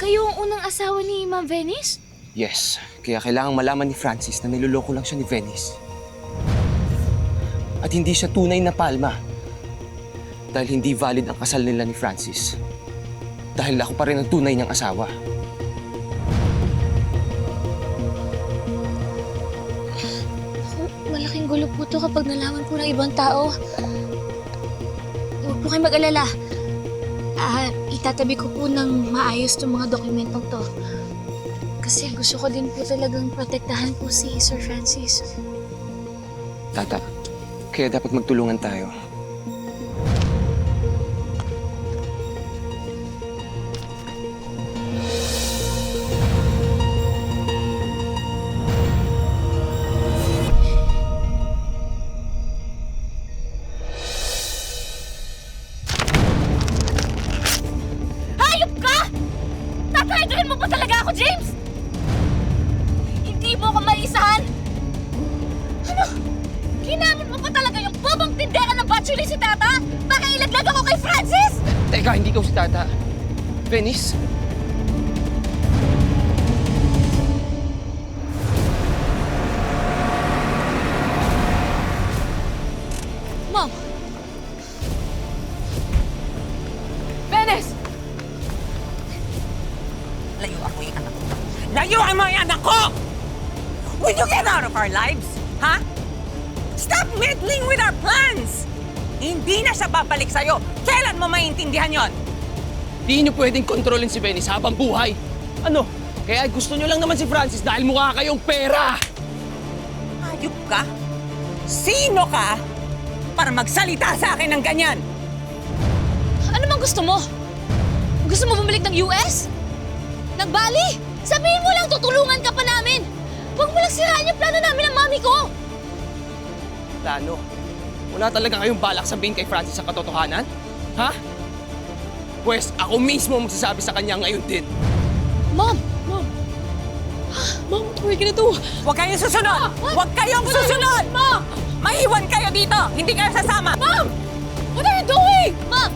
Kayo ang unang asawa ni Ma'am Venice? Yes, kaya kailangang malaman ni Francis na niloloko lang siya ni Venice. At hindi siya tunay na palma. Dahil hindi valid ang kasal nila ni Francis. Dahil ako pa rin ang tunay niyang asawa. Malaking gulo po to kapag nalaman po ng ibang tao. Huwag po kayo mag-alala. Itatabi ko po ng maayos itong mga dokumentong to. Kasi gusto ko din po talagang protektahan po si Sir Francis. Tata, kaya dapat magtulungan tayo. Hayop ka! Tatayduhin mo pa talaga ako, James! Hindi mo ako maisahan! Ano? Ginamit mo pa talaga yung bobang tindera ng bachelor si Tata? Baka ilaglag ako kay Francis! Teka, hindi ikaw si Tata. Venice? Mom! Venice! Layuan mo yung anak ko. Layuan mo yung anak ko! Will you get out of our lives? Ha? Stop meddling with our plans! Hindi na siya babalik sa'yo. Kailan mo maintindihan yon? Di niyo pwedeng kontrolin si Venice habang buhay. Ano? Kaya gusto niyo lang naman si Francis dahil mukha kayong pera! Hayop ka? Sino ka para magsalita sa akin ng ganyan? Ano bang gusto mo? Gusto mo bumalik ng US? Ng Bali? Sabihin mo lang, tutulungan ka pa namin! Huwag mo lang siraan yung plano namin ng mami ko! Plano? Wala talaga kayong balak sabihin kay Francis ang katotohanan? Ha? Pwes, ako mismo magsasabi sa kanya ngayon din. Mom! Mom! Mom, what are we gonna do? Huwag kayong susunod! Huwag kayong susunod! Mom! Maiwan kayo dito! Hindi kayo sasama! Mom! What are you doing? Mom!